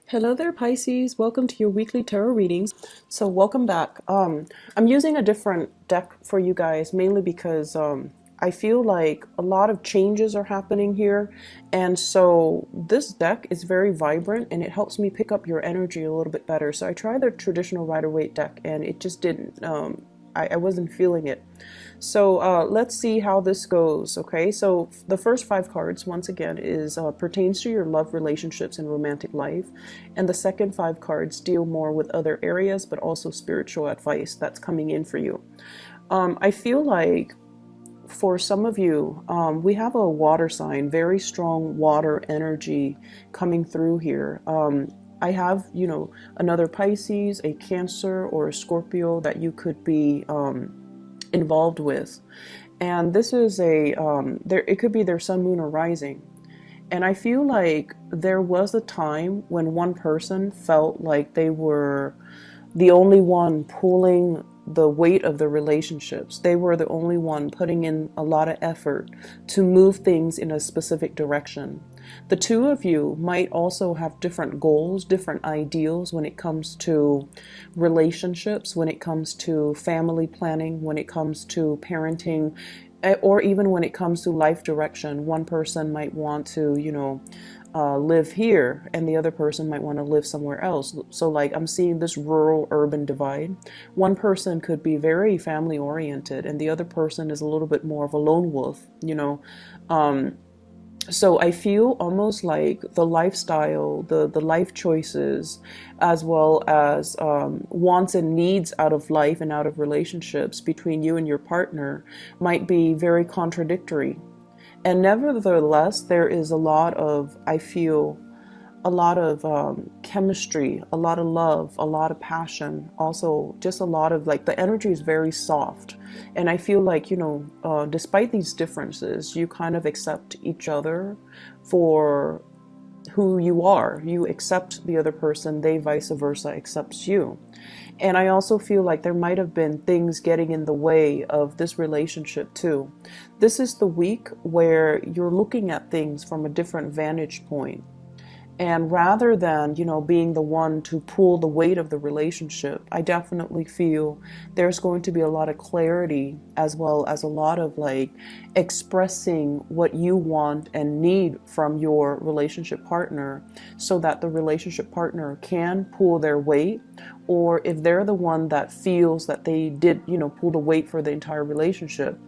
Hello there, Pisces. Welcome to your weekly tarot readings. So welcome back. I'm using a different deck for you guys, mainly because I feel like a lot of changes are happening here. And so this deck is very vibrant and it helps me pick up your energy a little bit better. So I tried the traditional Rider-Waite deck and it just didn't. I wasn't feeling it. So let's see how this goes. Okay, so the first five cards, once again, is pertains to your love, relationships, and romantic life, and the second five cards deal more with other areas, but also spiritual advice that's coming in for you. I feel like for some of you, we have a water sign, very strong water energy coming through here. I have, another Pisces, a Cancer, or a Scorpio that you could be involved with. And this is it could be their sun, moon, or rising. And I feel like there was a time when one person felt like they were the only one pulling the weight of the relationships. They were the only one putting in a lot of effort to move things in a specific direction. The two of you might also have different goals, different ideals when it comes to relationships, when it comes to family planning, when it comes to parenting, or even when it comes to life direction. One person might want to, live here and the other person might want to live somewhere else. So like I'm seeing this rural urban divide. One person could be very family oriented and the other person is a little bit more of a lone wolf, so I feel almost like the lifestyle, the life choices, as well as wants and needs out of life and out of relationships between you and your partner might be very contradictory. And nevertheless, there is a lot of, I feel, a lot of chemistry, a lot of love, a lot of passion, also just a lot of like the energy is very soft. And I feel like, despite these differences, you kind of accept each other for who you are. You accept the other person, they vice versa accepts you. And I also feel like there might have been things getting in the way of this relationship too. This is the week where you're looking at things from a different vantage point. And rather than, being the one to pull the weight of the relationship, I definitely feel there's going to be a lot of clarity as well as a lot of like expressing what you want and need from your relationship partner so that the relationship partner can pull their weight. Or if they're the one that feels that they did, pull the weight for the entire relationship,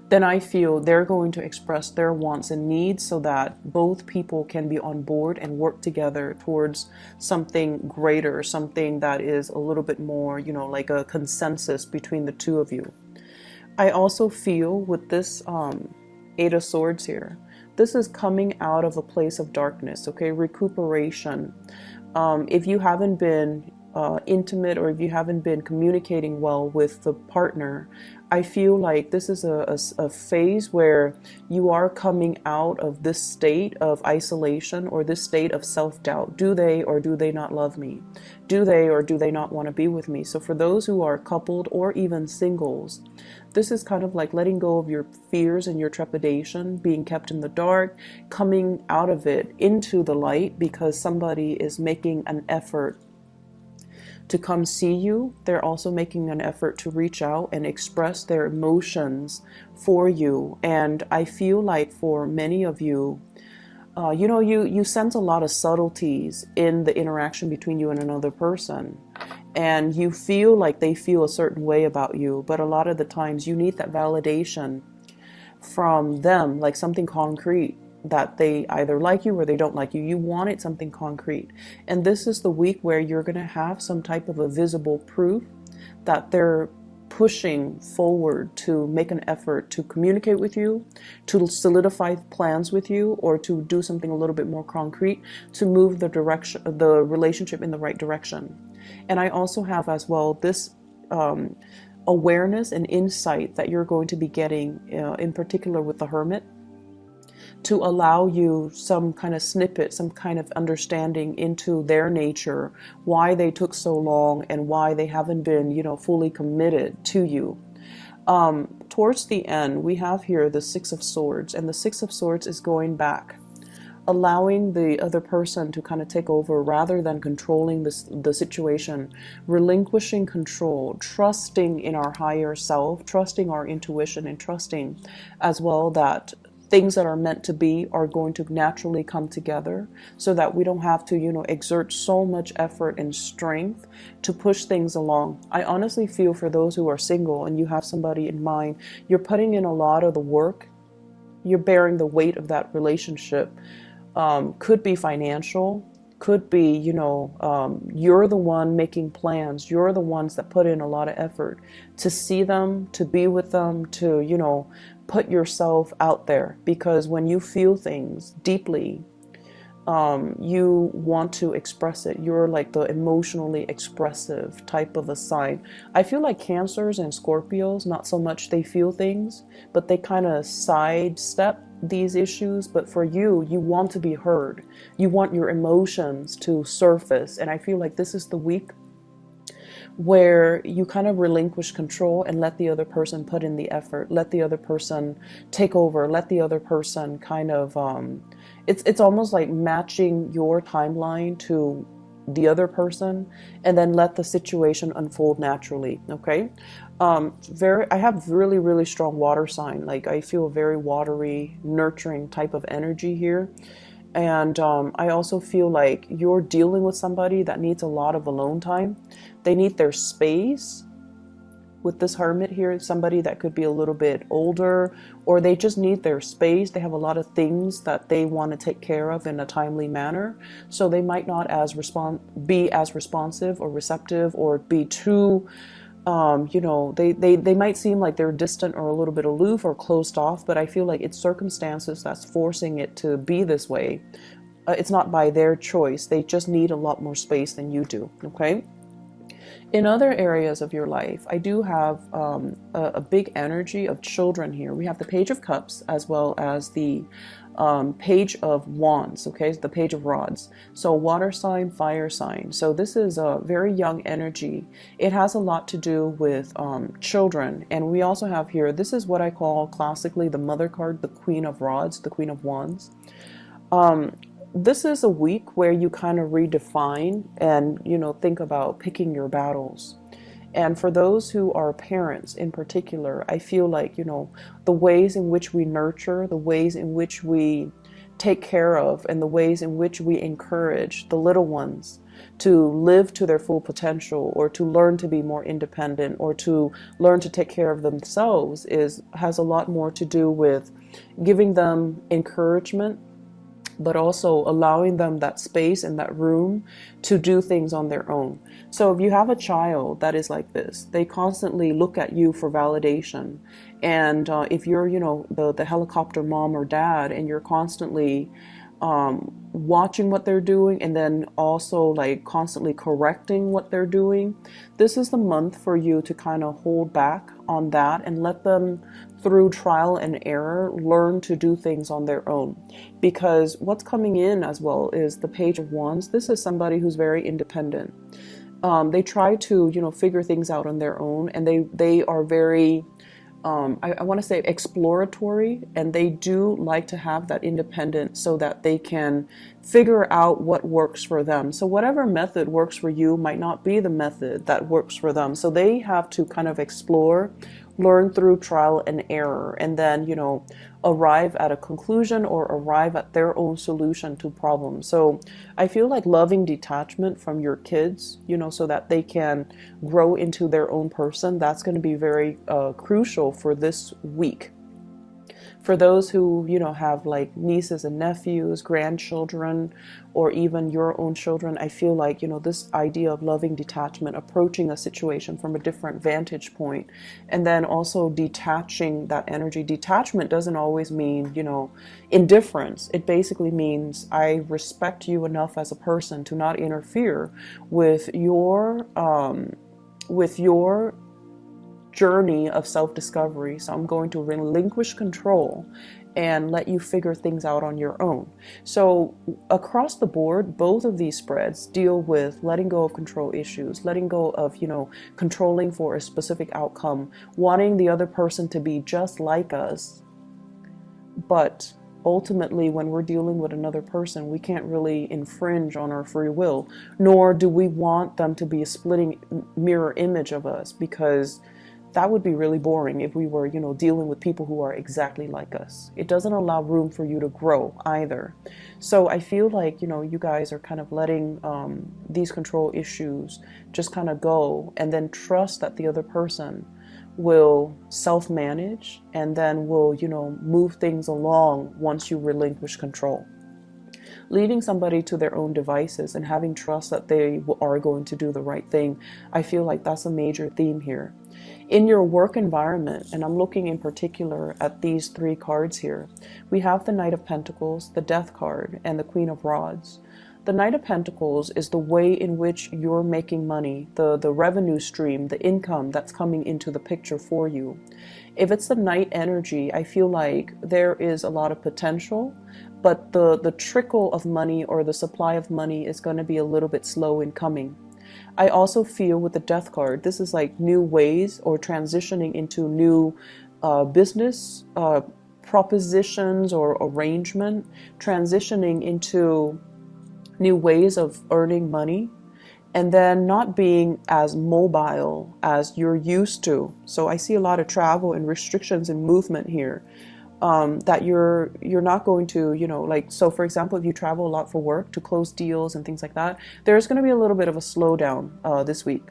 then I feel they're going to express their wants and needs so that both people can be on board and work together towards something greater, something that is a little bit more, like a consensus between the two of you. I also feel with this Eight of Swords here, this is coming out of a place of darkness, okay? Recuperation. If you haven't been intimate or if you haven't been communicating well with the partner, I feel like this is a phase where you are coming out of this state of isolation or this state of self-doubt. Do they or do they not love me? Do they or do they not want to be with me? So for those who are coupled or even singles, this is kind of like letting go of your fears and your trepidation, being kept in the dark, coming out of it into the light because somebody is making an effort to come see you. They're also making an effort to reach out and express their emotions for you. And I feel like for many of you, you sense a lot of subtleties in the interaction between you and another person. And you feel like they feel a certain way about you. But a lot of the times you need that validation from them, like something concrete, that they either like you or they don't like you. You wanted something concrete. And this is the week where you're going to have some type of a visible proof that they're pushing forward to make an effort to communicate with you, to solidify plans with you, or to do something a little bit more concrete to move the relationship in the right direction. And I also have as well this awareness and insight that you're going to be getting in particular with the Hermit, to allow you some kind of snippet, some kind of understanding into their nature, why they took so long and why they haven't been, fully committed to you. Towards the end, we have here the Six of Swords, and the Six of Swords is going back. allowing the other person to kind of take over rather than controlling the situation, relinquishing control, trusting in our higher self, trusting our intuition, and trusting as well that things that are meant to be are going to naturally come together, so that we don't have to, exert so much effort and strength to push things along. I honestly feel for those who are single and you have somebody in mind, you're putting in a lot of the work, you're bearing the weight of that relationship. Could be financial, could be, you're the one making plans. You're the ones that put in a lot of effort to see them, to be with them, to, put yourself out there. Because when you feel things deeply, you want to express it. You're like the emotionally expressive type of a sign. I feel like Cancers and Scorpios, not so much they feel things, but they kind of sidestep these issues. But for you, you want to be heard. You want your emotions to surface. And I feel like this is the week where you kind of relinquish control and let the other person put in the effort, let the other person take over, let the other person kind of, it's almost like matching your timeline to the other person, and then let the situation unfold naturally. Okay. I have really, really strong water sign. Like I feel very watery, nurturing type of energy here. And I also feel like you're dealing with somebody that needs a lot of alone time. They need their space. With this Hermit here, somebody that could be a little bit older, or they just need their space. They have a lot of things that they want to take care of in a timely manner. So they might not be as responsive or receptive, or be too, they might seem like they're distant or a little bit aloof or closed off, but I feel like it's circumstances that's forcing it to be this way. It's not by their choice. They just need a lot more space than you do. Okay. In other areas of your life, I do have a big energy of children here. We have the Page of Cups as well as the Page of Wands, okay, the Page of Rods. So water sign, fire sign. So this is a very young energy. It has a lot to do with children. And we also have here, this is what I call classically the mother card, the Queen of Rods, the Queen of Wands. This is a week where you kind of redefine and, think about picking your battles. And for those who are parents in particular, I feel like, the ways in which we nurture, the ways in which we take care of, and the ways in which we encourage the little ones to live to their full potential, or to learn to be more independent, or to learn to take care of themselves has a lot more to do with giving them encouragement, but also allowing them that space and that room to do things on their own. So if you have a child that is like this, they constantly look at you for validation. And if you're, the helicopter mom or dad, and you're constantly watching what they're doing, and then also like constantly correcting what they're doing, this is the month for you to kind of hold back on that and let them, through trial and error, learn to do things on their own. Because what's coming in as well is the Page of Wands. This is somebody who's very independent. They try to, figure things out on their own, and they are very, I want to say exploratory, and they do like to have that independence so that they can figure out what works for them. So whatever method works for you might not be the method that works for them. So they have to kind of explore, learn through trial and error, and then, arrive at a conclusion or arrive at their own solution to problems. So I feel like loving detachment from your kids, so that they can grow into their own person, that's going to be very crucial for this week. For those who, have like nieces and nephews, grandchildren, or even your own children, I feel like, this idea of loving detachment, approaching a situation from a different vantage point, and then also detaching that energy. Detachment doesn't always mean, indifference. It basically means I respect you enough as a person to not interfere with your journey of self-discovery. So I'm going to relinquish control and let you figure things out on your own. So across the board, both of these spreads deal with letting go of control issues, letting go of, controlling for a specific outcome, wanting the other person to be just like us, but ultimately, when we're dealing with another person, we can't really infringe on our free will, nor do we want them to be a splitting mirror image of us, because that would be really boring if we were, dealing with people who are exactly like us. It doesn't allow room for you to grow either. So I feel like, you guys are kind of letting these control issues just kind of go, and then trust that the other person will self-manage, and then will, move things along once you relinquish control. Leaving somebody to their own devices and having trust that they are going to do the right thing, I feel like that's a major theme here. In your work environment, and I'm looking in particular at these three cards here, we have the Knight of Pentacles, the Death card, and the Queen of Rods. The Knight of Pentacles is the way in which you're making money, the revenue stream, the income that's coming into the picture for you. If it's the Knight energy, I feel like there is a lot of potential, but the trickle of money or the supply of money is going to be a little bit slow in coming. I also feel with the Death card, this is like new ways or transitioning into new business propositions or arrangement, transitioning into new ways of earning money, and then not being as mobile as you're used to. So I see a lot of travel and restrictions and movement here, that you're not going to, like, so for example, if you travel a lot for work to close deals and things like that, there's going to be a little bit of a slowdown this week.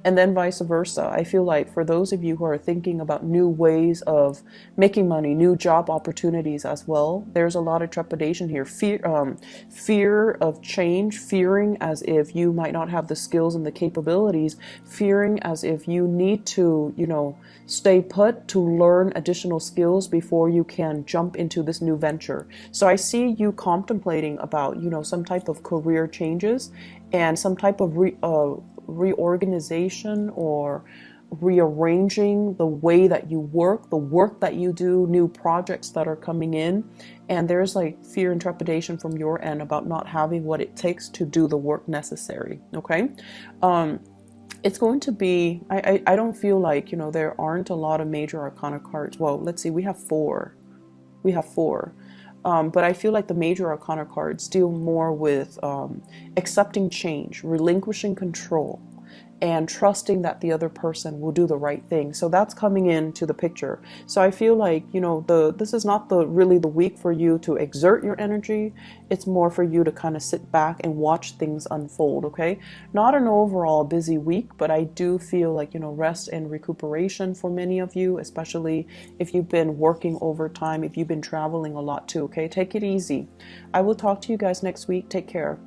And then vice versa. I feel like for those of you who are thinking about new ways of making money, new job opportunities as well, there's a lot of trepidation here. Fear of change, fearing as if you might not have the skills and the capabilities, fearing as if you need to, stay put to learn additional skills before you can jump into this new venture. So I see you contemplating about, some type of career changes and some type of reorganization or rearranging the way that you work, the work that you do, new projects that are coming in. And there's like fear and trepidation from your end about not having what it takes to do the work necessary. Okay. It's going to be, I don't feel like, there aren't a lot of major arcana cards. Well, let's see, we have four. But I feel like the major arcana cards deal more with accepting change, relinquishing control, and trusting that the other person will do the right thing. So that's coming into the picture. So I feel like, this is not really the week for you to exert your energy. It's more for you to kind of sit back and watch things unfold, okay? Not an overall busy week, but I do feel like, rest and recuperation for many of you, especially if you've been working overtime, if you've been traveling a lot too, okay? Take it easy. I will talk to you guys next week. Take care.